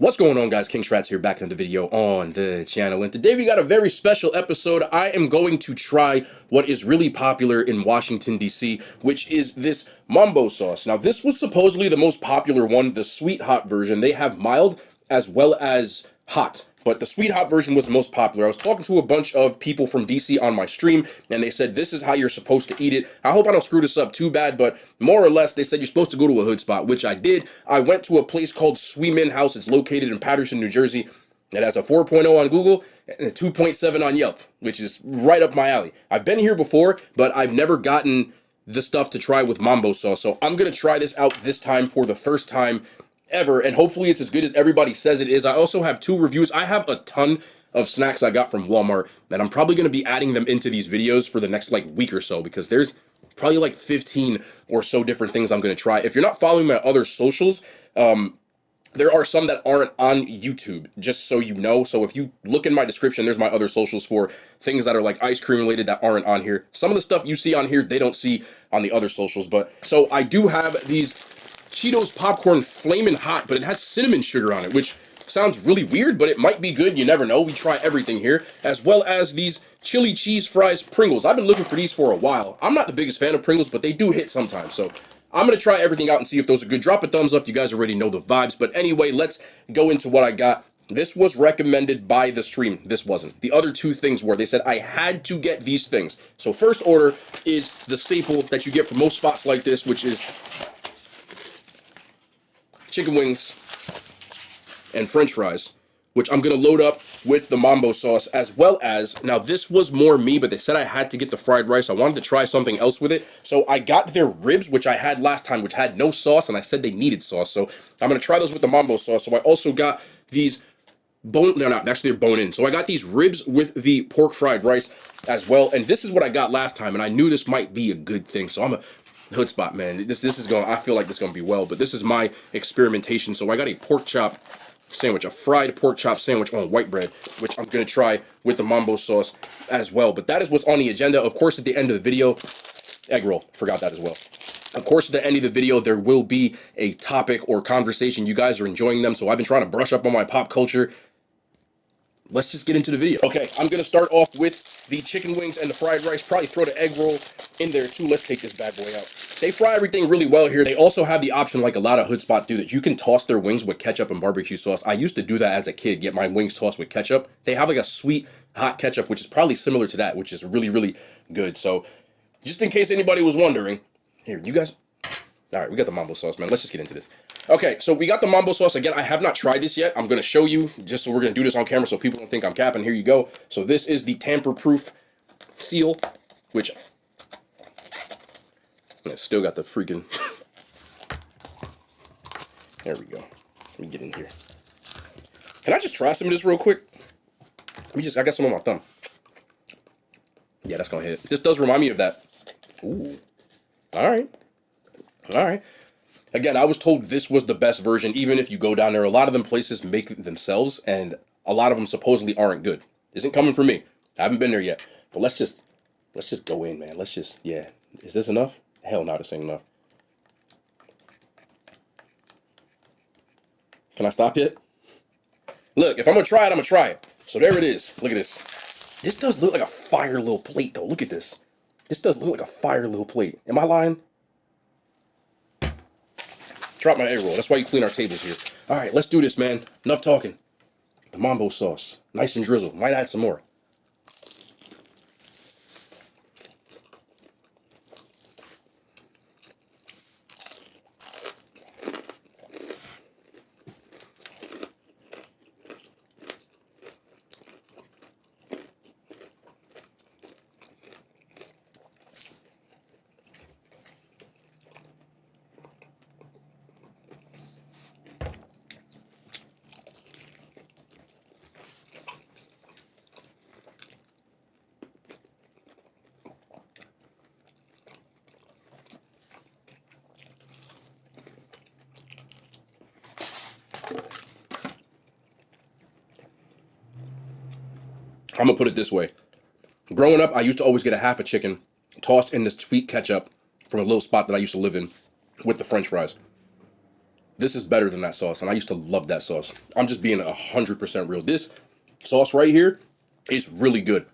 What's going on, guys? King Strats here, back in the video on the channel, and today we got a very special episode. I am going to try what is really popular in Washington, D.C., which is this Mambo sauce. Now, this was supposedly the most popular one, the sweet hot version. They have mild as well as hot, but the sweet hot version was the most popular. I was talking to a bunch of people from DC on my stream, and they said this is how you're supposed to eat it. I hope I don't screw this up too bad, but more or less, they said you're supposed to go to a hood spot, which I did. I went to a place called Sweeman House. It's located in Paterson, New Jersey. It has a 4.0 on Google and a 2.7 on Yelp, which is right up my alley. I've been here before, but I've never gotten the stuff to try with Mambo sauce, so I'm going to try this out this time for the first time ever, and hopefully it's as good as everybody says it is. I also have 2 reviews. I have a ton of snacks I got from Walmart that I'm probably going to be adding them into these videos for the next week or so, because there's probably 15 or so different things I'm going to try. If you're not following my other socials, there are some that aren't on YouTube, just so you know. So if you look in my description, there's my other socials for things that are ice cream related that aren't on here. Some of the stuff you see on here, they don't see on the other socials. But so I do have these Cheetos popcorn flamin' hot, but it has cinnamon sugar on it, which sounds really weird, but it might be good. You never know. We try everything here, as well as these chili cheese fries Pringles. I've been looking for these for a while. I'm not the biggest fan of Pringles, but they do hit sometimes. So I'm going to try everything out and see if those are good. Drop a thumbs up. You guys already know the vibes. But anyway, let's go into what I got. This was recommended by the stream. This wasn't. The other 2 things were, they said I had to get these things. So first order is the staple that you get from most spots like this, which is chicken wings and french fries, which I'm going to load up with the Mambo sauce, as well as, now this was more me, but they said I had to get the fried rice. I wanted to try something else with it, so I got their ribs, which I had last time, which had no sauce, and I said they needed sauce, so I'm going to try those with the Mambo sauce. So I also got these they're not, actually they're bone in. So I got these ribs with the pork fried rice as well, and this is what I got last time, and I knew this might be a good thing, so I'm a hood spot, man. This is going, I feel like this is going to be well, but this is my experimentation. So I got a pork chop sandwich, a fried pork chop sandwich on white bread, which I'm going to try with the Mambo sauce as well. But that is what's on the agenda. Of course, at the end of the video, egg roll, forgot that as well. Of course, at the end of the video, there will be a topic or conversation. You guys are enjoying them, so I've been trying to brush up on my pop culture. Let's just get into the video. Okay, I'm going to start off with the chicken wings and the fried rice. Probably throw the egg roll in there too. Let's take this bad boy out. They fry everything really well here. They also have the option, like a lot of hood spots do, that you can toss their wings with ketchup and barbecue sauce. I used to do that as a kid, get my wings tossed with ketchup. They have a sweet, hot ketchup, which is probably similar to that, which is really, really good. So just in case anybody was wondering, here, you guys. All right, we got the Mambo sauce, man. Let's just get into this. Okay, so we got the Mambo sauce. Again, I have not tried this yet. I'm going to show you, just so we're going to do this on camera so people don't think I'm capping. Here you go. So this is the tamper-proof seal, which I still got the freaking... There we go. Let me get in here. Can I just try some of this real quick? I got some on my thumb. Yeah, that's going to hit. This does remind me of that. Ooh. All right. All right. Again, I was told this was the best version, even if you go down there. A lot of them places make it themselves, and a lot of them supposedly aren't good. Isn't coming from me. I haven't been there yet. But let's just go in, man. Yeah. Is this enough? Hell no, this ain't enough. Can I stop yet? Look, if I'm going to try it, I'm going to try it. So there it is. Look at this. This does look like a fire little plate, though. Look at this. This does look like a fire little plate. Am I lying? Drop my egg roll. That's why you clean our tables here. All right, let's do this, man. Enough talking. The Mambo sauce. Nice and drizzled. Might add some more. I'm going to put it this way. Growing up, I used to always get a half a chicken tossed in this sweet ketchup from a little spot that I used to live in with the french fries. This is better than that sauce, and I used to love that sauce. I'm just being 100% real. This sauce right here is really good.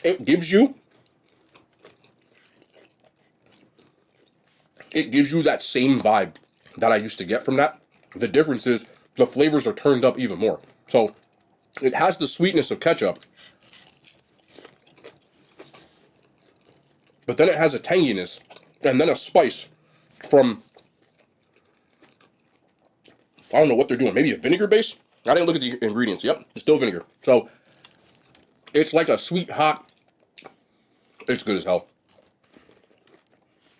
It gives you that same vibe that I used to get from that. The difference is the flavors are turned up even more. So it has the sweetness of ketchup, but then it has a tanginess and then a spice from, I don't know what they're doing, maybe a vinegar base? I didn't look at the ingredients. Yep, it's still vinegar. So it's like a sweet hot. It's good as hell.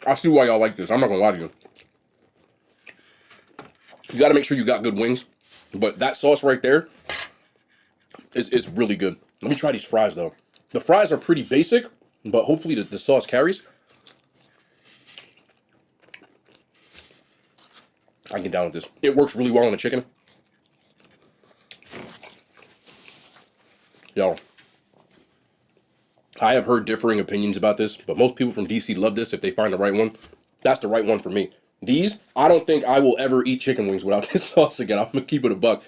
I see why y'all like this. I'm not gonna lie to you. You gotta make sure you got good wings, but that sauce right there is really good. Let me try these fries though. The fries are pretty basic, but hopefully the sauce carries. I can get down with this. It works really well on the chicken. Yo, I have heard differing opinions about this, but most people from DC love this if they find the right one. That's the right one for me. These, I don't think I will ever eat chicken wings without this sauce again. I'm going to keep it a buck.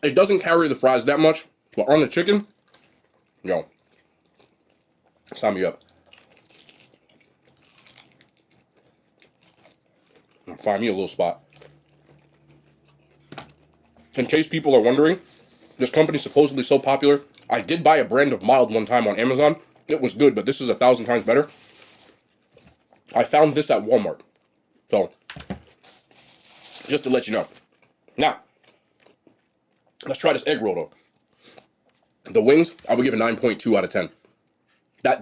It doesn't carry the fries that much, but on the chicken, yo, sign me up. Find me a little spot. In case people are wondering, this company's supposedly so popular. I did buy a brand of mild one time on Amazon. It was good, but this is 1,000 times better. I found this at Walmart. So, just to let you know. Now, let's try this egg roll though. The wings, I would give a 9.2 out of 10.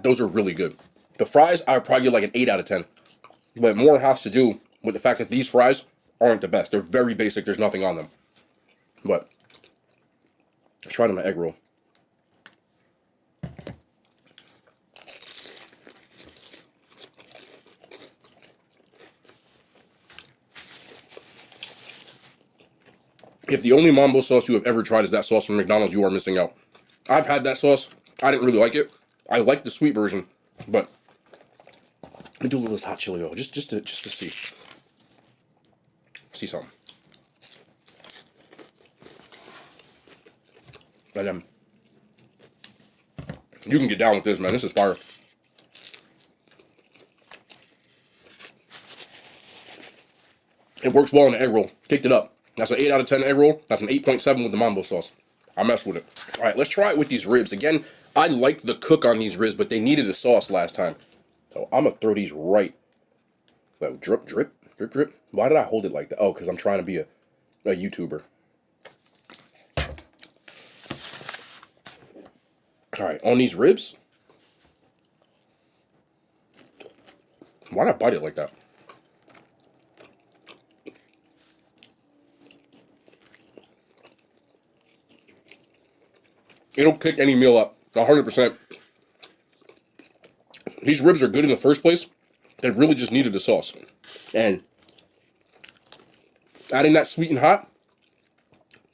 Those are really good. The fries, I would probably give like an 8 out of 10. But more has to do with the fact that these fries aren't the best. They're very basic. There's nothing on them. But, let's try it on the egg roll. If the only Mambo sauce you have ever tried is that sauce from McDonald's, you are missing out. I've had that sauce. I didn't really like it. I like the sweet version, but let me do a little of this hot chili oil just to see something. And then you can get down with this, man. This is fire. It works well in the egg roll. Picked it up. That's an 8 out of 10 egg roll. That's an 8.7 with the Mambo sauce. I mess with it. All right, let's try it with these ribs. Again, I like the cook on these ribs, but they needed a sauce last time. So I'm going to throw these right. Like, drip, drip, drip, drip. Why did I hold it like that? Oh, because I'm trying to be a YouTuber. All right, on these ribs. Why did I bite it like that? It'll kick any meal up, 100%. These ribs are good in the first place. They really just needed the sauce. And adding that sweet and hot,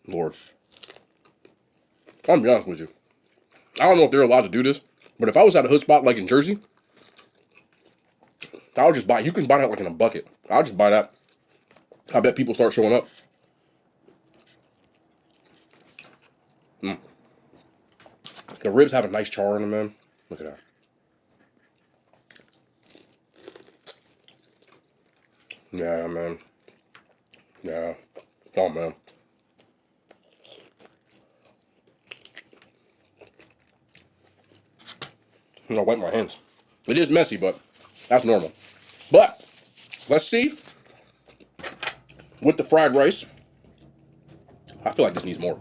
Lord. I'll be honest with you. I don't know if they're allowed to do this, but if I was at a hood spot like in Jersey, I would just buy, you can buy that like in a bucket. I'll just buy that. I bet people start showing up. The ribs have a nice char in them, man. Look at that. Yeah, man. Yeah. Oh, man. I wipe my hands. It is messy, but that's normal. But, let's see. With the fried rice. I feel like this needs more.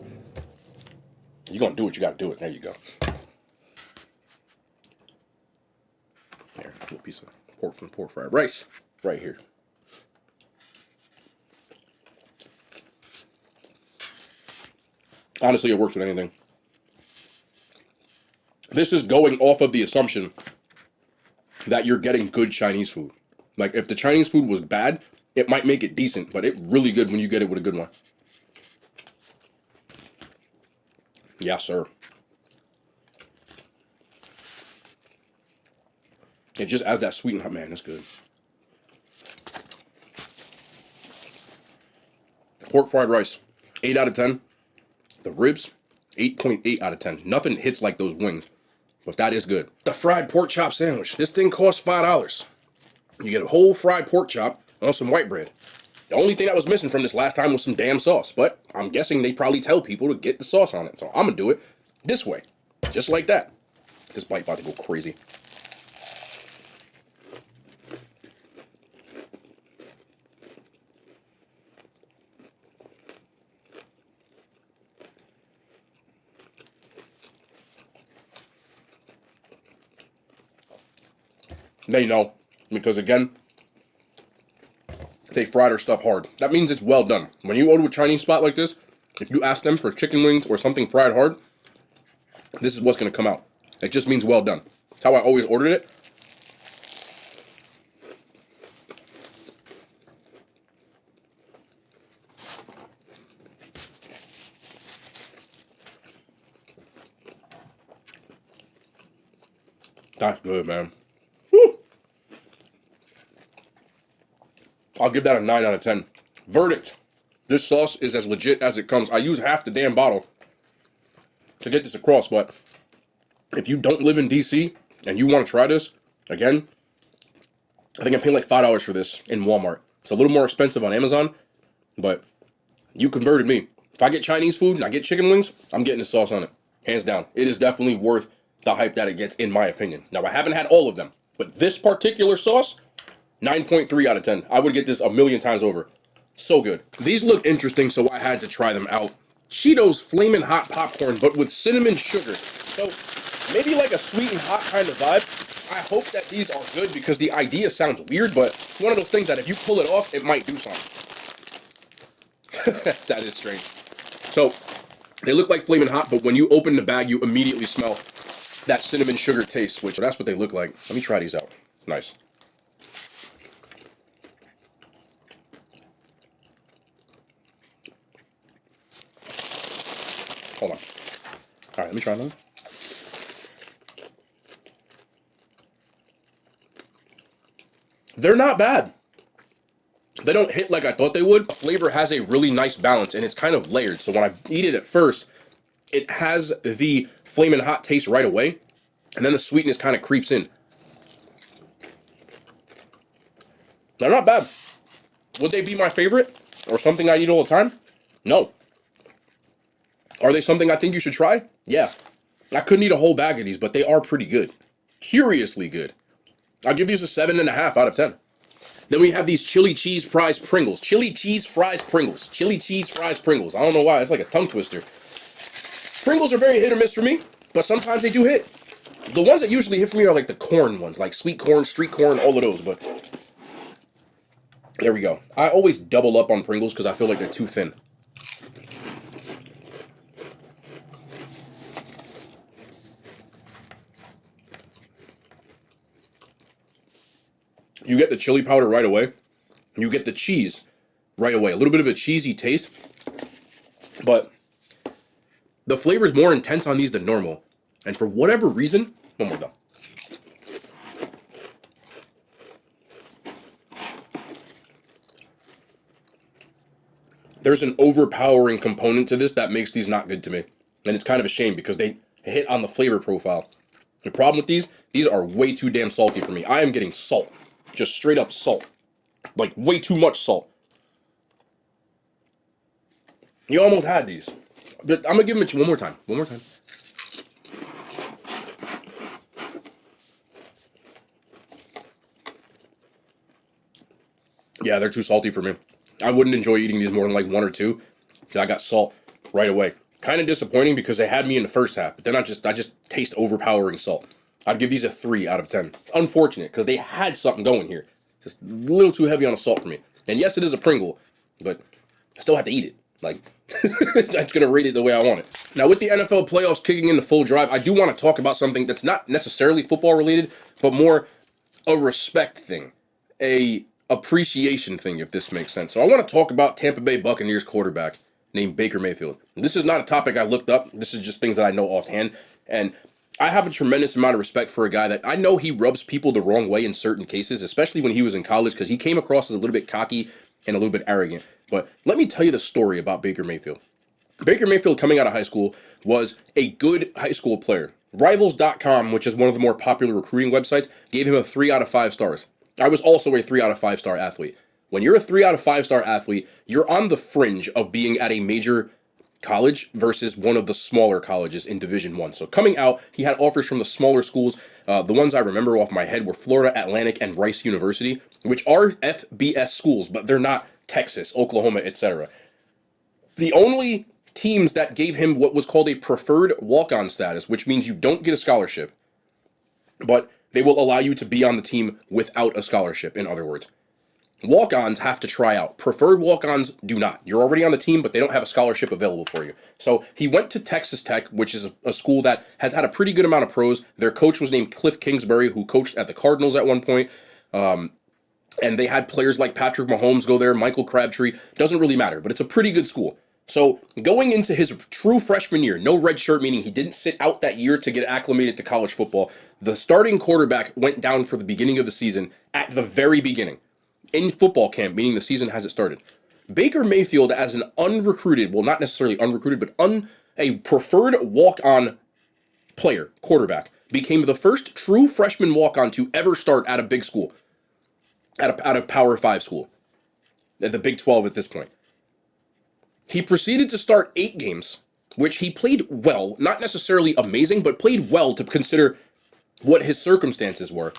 You're going to do it, you got to do it. There you go. There, a little piece of pork from pork fried rice. Right here. Honestly, it works with anything. This is going off of the assumption that you're getting good Chinese food. Like, if the Chinese food was bad, it might make it decent, but it's really good when you get it with a good one. Yes, sir. It just adds that sweet and hot. Man, that's good. Pork fried rice, 8 out of 10. The ribs, 8.8 out of 10. Nothing hits like those wings, but that is good. The fried pork chop sandwich. This thing costs $5. You get a whole fried pork chop on some white bread. The only thing that was missing from this last time was some damn sauce, but I'm guessing they probably tell people to get the sauce on it, so I'm gonna do it this way, just like that. This bite about to go crazy. They know, because again, they fry their stuff hard. That means it's well done. When you go to a Chinese spot like this, if you ask them for chicken wings or something fried hard, this is what's going to come out. It just means well done. That's how I always ordered it. That's good, man. Woo. I'll give that a 9 out of 10. Verdict. This sauce is as legit as it comes. I use half the damn bottle to get this across, but if you don't live in DC and you want to try this, again, I think I'm paying like $5 for this in Walmart. It's a little more expensive on Amazon, but you converted me. If I get Chinese food and I get chicken wings, I'm getting the sauce on it. Hands down. It is definitely worth the hype that it gets, in my opinion. Now, I haven't had all of them, but this particular sauce, 9.3 out of 10. I would get this a million times over. So good. These look interesting, so I had to try them out. Cheetos Flamin' Hot Popcorn, but with cinnamon sugar. So maybe like a sweet and hot kind of vibe. I hope that these are good because the idea sounds weird, but it's one of those things that if you pull it off, it might do something. That is strange. So they look like Flamin' Hot, but when you open the bag, you immediately smell that cinnamon sugar taste, which that's what they look like. Let me try these out. Nice. Hold on. All right, let me try another. They're not bad. They don't hit like I thought they would. The flavor has a really nice balance, and it's kind of layered. So when I eat it at first, it has the Flamin' Hot taste right away, and then the sweetness kind of creeps in. They're not bad. Would they be my favorite or something I eat all the time? No. Are they something I think you should try? Yeah. I couldn't eat a whole bag of these, but they are pretty good. Curiously good. I'll give these a 7.5 out of 10. Then we have these chili cheese fries Pringles. Chili cheese fries Pringles. Chili cheese fries Pringles. I don't know why. It's like a tongue twister. Pringles are very hit or miss for me, but sometimes they do hit. The ones that usually hit for me are like the corn ones, like sweet corn, street corn, all of those, but there we go. I always double up on Pringles because I feel like they're too thin. You get the chili powder right away. You get the cheese right away. A little bit of a cheesy taste, but the flavor is more intense on these than normal. And for whatever reason, one more though. There's an overpowering component to this that makes these not good to me. And it's kind of a shame because they hit on the flavor profile. The problem with these are way too damn salty for me. I am getting salt. Just straight up salt. Like way too much salt. You almost had these. But I'm going to give them to you one more time. One more time. Yeah, they're too salty for me. I wouldn't enjoy eating these more than like one or two. Because I got salt right away. Kind of disappointing because they had me in the first half. But then I just taste overpowering salt. I'd give these a 3 out of 10. It's unfortunate because they had something going here. Just a little too heavy on the salt for me. And yes, it is a Pringle, but I still have to eat it. Like, I'm just going to rate it the way I want it. Now, with the NFL playoffs kicking in the full drive, I do want to talk about something that's not necessarily football related, but more a respect thing. A appreciation thing, if this makes sense. So I want to talk about Tampa Bay Buccaneers quarterback named Baker Mayfield. This is not a topic I looked up. This is just things that I know offhand. And I have a tremendous amount of respect for a guy that I know he rubs people the wrong way in certain cases, especially when he was in college, because he came across as a little bit cocky and a little bit arrogant. But let me tell you the story about Baker Mayfield. Baker Mayfield, coming out of high school, was a good high school player. Rivals.com, which is one of the more popular recruiting websites, gave him a 3 out of 5 stars. I was also a 3 out of 5 star athlete. When you're a 3 out of 5 star athlete, you're on the fringe of being at a major college versus one of the smaller colleges in Division One. So coming out, he had offers from the smaller schools. The ones I remember off my head were Florida Atlantic and Rice University, which are FBS schools, but they're not Texas, Oklahoma, etc. The only teams that gave him what was called a preferred walk-on status, which means you don't get a scholarship, but they will allow you to be on the team without a scholarship, in other words. Walk-ons have to try out. Preferred walk-ons do not. You're already on the team, but they don't have a scholarship available for you. So he went to Texas Tech, which is a school that has had a pretty good amount of pros. Their coach was named Cliff Kingsbury, who coached at the Cardinals at one point. And they had players like Patrick Mahomes go there, Michael Crabtree. Doesn't really matter, but it's a pretty good school. So going into his true freshman year, no red shirt, meaning he didn't sit out that year to get acclimated to college football. The starting quarterback went down for the beginning of the season at the very beginning. In football camp, meaning the season hasn't started. Baker Mayfield, as an unrecruited, well, not necessarily unrecruited, but a preferred walk-on player, quarterback, became the first true freshman walk-on to ever start at a big school, at a Power 5 school, at the Big 12 at this point. He proceeded to start 8 games, which he played well, not necessarily amazing, but played well to consider what his circumstances were.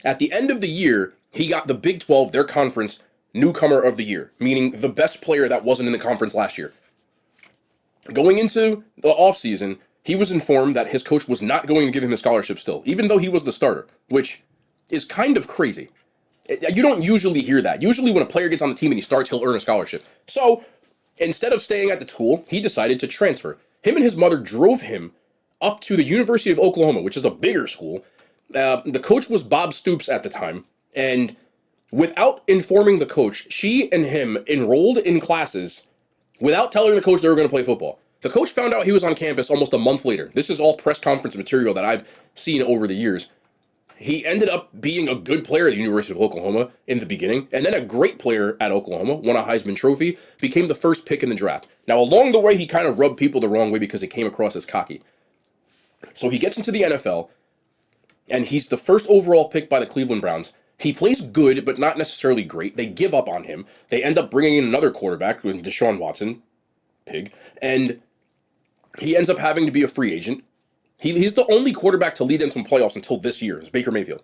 At the end of the year, he got the Big 12, their conference, newcomer of the year, meaning the best player that wasn't in the conference last year. Going into the offseason, he was informed that his coach was not going to give him a scholarship still, even though he was the starter, which is kind of crazy. You don't usually hear that. Usually when a player gets on the team and he starts, he'll earn a scholarship. So instead of staying at the school, he decided to transfer. Him and his mother drove him up to the University of Oklahoma, which is a bigger school. The coach was Bob Stoops at the time. And without informing the coach, she and him enrolled in classes without telling the coach they were going to play football. The coach found out he was on campus almost a month later. This is all press conference material that I've seen over the years. He ended up being a good player at the University of Oklahoma in the beginning, and then a great player at Oklahoma, won a Heisman Trophy, became the first pick in the draft. Now, along the way, he kind of rubbed people the wrong way because he came across as cocky. So he gets into the NFL, and he's the first overall pick by the Cleveland Browns. He plays good, but not necessarily great. They give up on him. They end up bringing in another quarterback, Deshaun Watson, pig, and he ends up having to be a free agent. He's the only quarterback to lead them to playoffs until this year, is Baker Mayfield.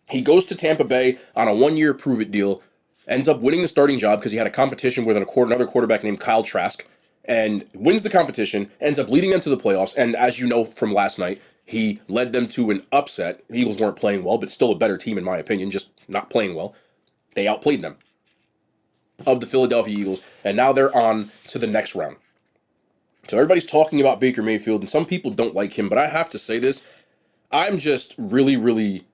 He goes to Tampa Bay on a 1-year prove-it deal, ends up winning the starting job because he had a competition with another quarterback named Kyle Trask, and wins the competition, ends up leading them to the playoffs, and as you know from last night, he led them to an upset. The Eagles weren't playing well, but still a better team in my opinion, just not playing well. They outplayed them, of the Philadelphia Eagles, and now they're on to the next round. So everybody's talking about Baker Mayfield, and some people don't like him, but I have to say this. I'm just really...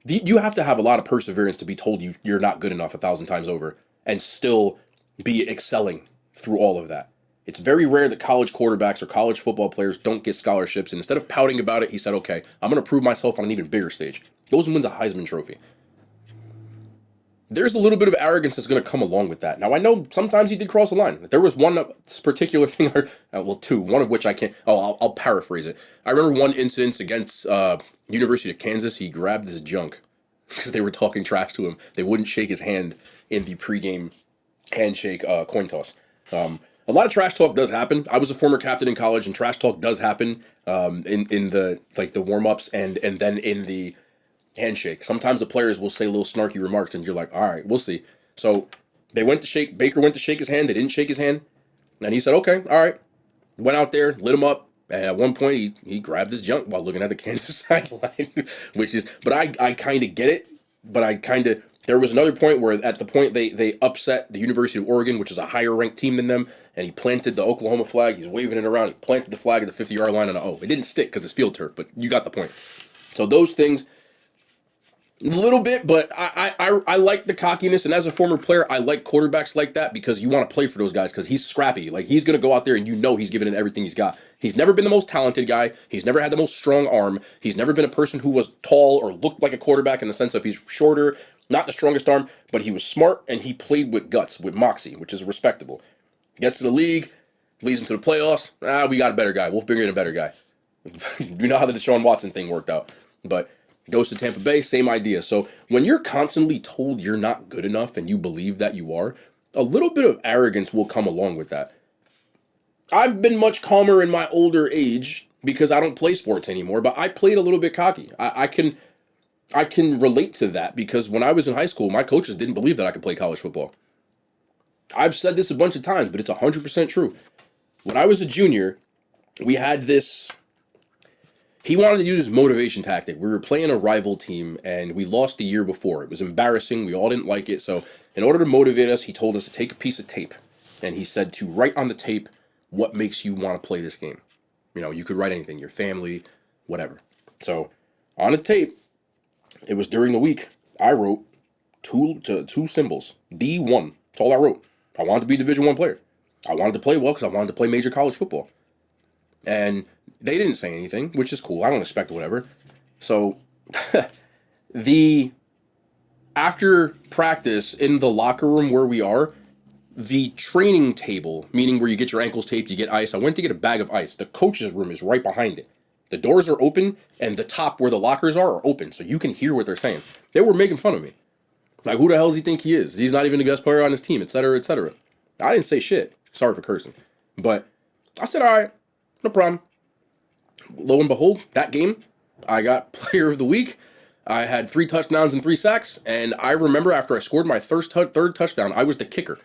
You have to have a lot of perseverance to be told you're not good enough 1,000 times over and still be excelling through all of that. It's very rare that college quarterbacks or college football players don't get scholarships, and instead of pouting about it, he said, okay, I'm going to prove myself on an even bigger stage. Goes and wins a Heisman Trophy. There's a little bit of arrogance that's going to come along with that. Now, I know sometimes he did cross the line. There was one particular thing, two, one of which I can't, I'll paraphrase it. I remember one incident against University of Kansas. He grabbed his junk because they were talking trash to him. They wouldn't shake his hand in the pregame handshake coin toss. A lot of trash talk does happen. I was a former captain in college, and trash talk does happen in the warm-ups and then in the handshake. Sometimes the players will say little snarky remarks, and you're like, all right, we'll see. So Baker went to shake his hand. They didn't shake his hand. And he said, okay, all right. Went out there, lit him up. And at one point, he grabbed his junk while looking at the Kansas sideline, but I kind of get it. But there was another point where at the point they upset the University of Oregon, which is a higher ranked team than them, and he planted the Oklahoma flag. He's waving it around. He planted the flag at the 50-yard line, and it didn't stick because it's field turf, but you got the point. So those things A little bit, but I like the cockiness, and as a former player, I like quarterbacks like that because you want to play for those guys because he's scrappy. Like he's gonna go out there and you know he's giving it everything he's got. He's never been the most talented guy. He's never had the most strong arm. He's never been a person who was tall or looked like a quarterback in the sense of he's shorter, not the strongest arm, but he was smart and he played with guts, with moxie, which is respectable. Gets to the league, leads him to the playoffs. We got a better guy. We'll bring in a better guy. You know how the Deshaun Watson thing worked out, but. Goes to Tampa Bay, same idea. So when you're constantly told you're not good enough and you believe that you are, a little bit of arrogance will come along with that. I've been much calmer in my older age because I don't play sports anymore, but I played a little bit cocky. I can relate to that because when I was in high school, my coaches didn't believe that I could play college football. I've said this a bunch of times, but it's 100% true. When I was a junior, we had this. He wanted to use his motivation tactic. We were playing a rival team, and we lost the year before. It was embarrassing. We all didn't like it. So in order to motivate us, he told us to take a piece of tape. And he said to write on the tape what makes you want to play this game. You know, you could write anything, your family, whatever. So on the tape, it was during the week, I wrote two symbols. D1. That's all I wrote. I wanted to be a Division I player. I wanted to play well because I wanted to play major college football. And they didn't say anything, which is cool. I don't expect whatever. So after practice in the locker room where we are, the training table, meaning where you get your ankles taped, you get ice. I went to get a bag of ice. The coach's room is right behind it. The doors are open and the top where the lockers are open, so you can hear what they're saying. They were making fun of me. Like, who the hell does he think he is? He's not even the best player on his team, etc., etc. I didn't say shit. Sorry for cursing. But I said, all right, no problem. Lo and behold, that game, I got player of the week. I had 3 touchdowns and 3 sacks. And I remember after I scored my third touchdown, I was the kicker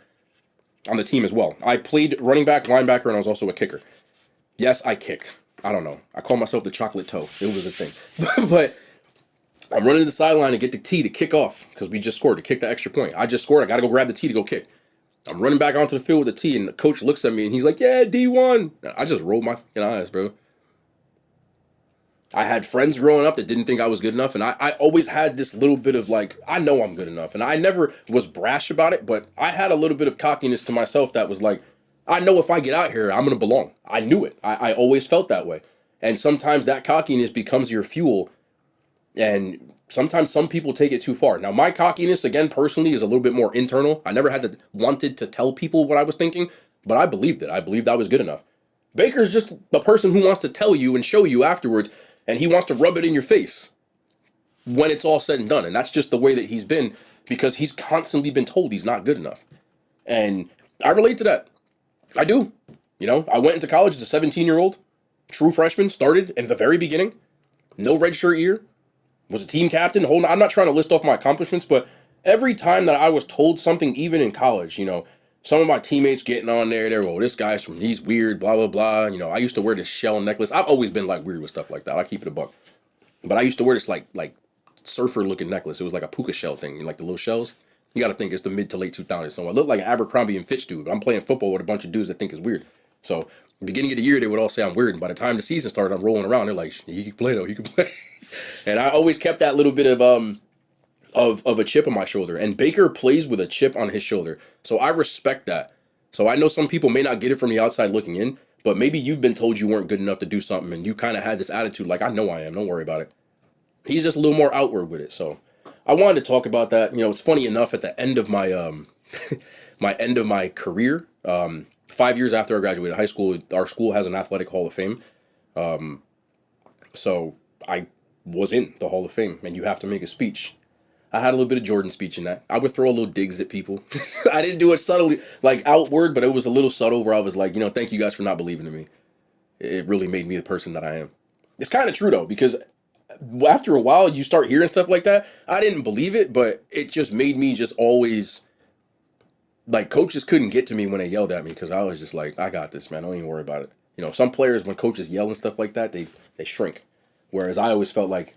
on the team as well. I played running back, linebacker, and I was also a kicker. Yes, I kicked. I don't know. I call myself the chocolate toe. It was a thing. But I'm running to the sideline to get the tee to kick off because we just scored, to kick the extra point. I just scored. I got to go grab the tee to go kick. I'm running back onto the field with the tee, and the coach looks at me, and he's like, yeah, D1. I just rolled my fucking eyes, bro. I had friends growing up that didn't think I was good enough, and I always had this little bit of like, I know I'm good enough, and I never was brash about it, but I had a little bit of cockiness to myself that was like, I know if I get out here, I'm going to belong. I knew it. I always felt that way. And sometimes that cockiness becomes your fuel, and sometimes some people take it too far. Now, my cockiness, again, personally, is a little bit more internal. I never had to wanted to tell people what I was thinking, but I believed it. I believed I was good enough. Baker's just the person who wants to tell you and show you afterwards, and he wants to rub it in your face when it's all said and done. And that's just the way that he's been because he's constantly been told he's not good enough. And I relate to that. I do. You know, I went into college as a 17-year-old, true freshman, started in the very beginning, no redshirt year, was a team captain. I'm not trying to list off my accomplishments, but every time that I was told something, even in college, you know, some of my teammates getting on there, they're, oh, this guy's from, he's weird, blah, blah, blah. You know, I used to wear this shell necklace. I've always been like weird with stuff like that. I keep it a buck. But I used to wear this like surfer looking necklace. It was like a puka shell thing, like the little shells. You got to think it's the mid to late 2000s. So I look like an Abercrombie and Fitch dude, but I'm playing football with a bunch of dudes that think it's weird. So beginning of the year, they would all say I'm weird. And by the time the season started, I'm rolling around. They're like, he can play though, he can play. And I always kept that little bit of a chip on my shoulder. And Baker plays with a chip on his shoulder. So I respect that. So I know some people may not get it from the outside looking in, but maybe you've been told you weren't good enough to do something and you kind of had this attitude like, I know I am, don't worry about it. He's just a little more outward with it. So I wanted to talk about that. You know, it's funny enough, at the end of my my career, 5 years after I graduated high school, our school has an athletic hall of fame. So I was in the hall of fame, and you have to make a speech. I had a little bit of Jordan speech in that. I would throw a little digs at people. I didn't do it subtly, like outward, but it was a little subtle where I was like, you know, thank you guys for not believing in me. It really made me the person that I am. It's kind of true though, because after a while you start hearing stuff like that. I didn't believe it, but it just made me just always, like, coaches couldn't get to me when they yelled at me because I was just like, I got this, man. Don't even worry about it. You know, some players, when coaches yell and stuff like that, they shrink. Whereas I always felt like,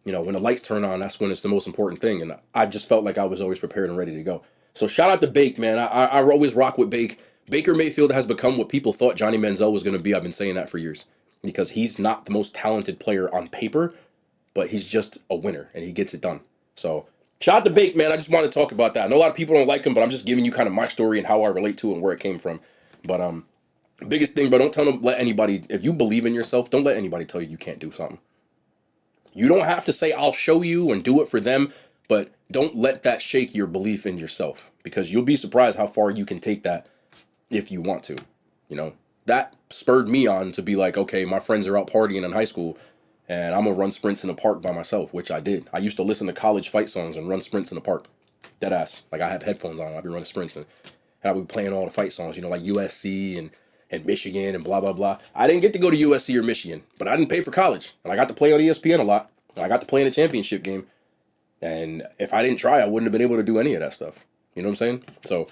you know, when the lights turn on, that's when it's the most important thing. And I just felt like I was always prepared and ready to go. So shout out to Bake, man. I always rock with Bake. Baker Mayfield has become what people thought Johnny Manziel was going to be. I've been saying that for years. Because he's not the most talented player on paper, but he's just a winner, and he gets it done. So shout out to Bake, man. I just wanted to talk about that. I know a lot of people don't like him, but I'm just giving you kind of my story and how I relate to it and where it came from. But biggest thing, but don't tell them, let anybody, if you believe in yourself, don't let anybody tell you you can't do something. You don't have to say I'll show you and do it for them, but don't let that shake your belief in yourself, because you'll be surprised how far you can take that if you want to. You know, that spurred me on to be like, okay, my friends are out partying in high school and I'm gonna run sprints in the park by myself, which I did. I used to listen to college fight songs and run sprints in the park. Dead ass. Like, I have headphones on, I'd be running sprints and I'd be playing all the fight songs, you know, like USC and Michigan and blah, blah, blah. I didn't get to go to USC or Michigan, but I didn't pay for college. And I got to play on ESPN a lot. And I got to play in a championship game. And if I didn't try, I wouldn't have been able to do any of that stuff. You know what I'm saying? So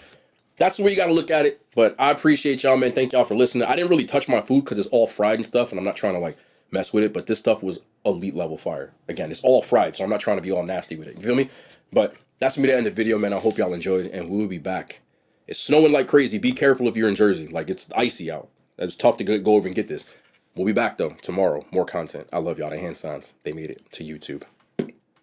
that's the way you got to look at it. But I appreciate y'all, man. Thank y'all for listening. I didn't really touch my food because it's all fried and stuff, and I'm not trying to, like, mess with it. But this stuff was elite level fire. Again, it's all fried, so I'm not trying to be all nasty with it. You feel me? But that's going to be the end of the video, man. I hope y'all enjoyed, and we will be back. It's snowing like crazy. Be careful if you're in Jersey. Like, it's icy out. It's tough to go over and get this. We'll be back, though, tomorrow. More content. I love y'all. The hand signs, they made it to YouTube.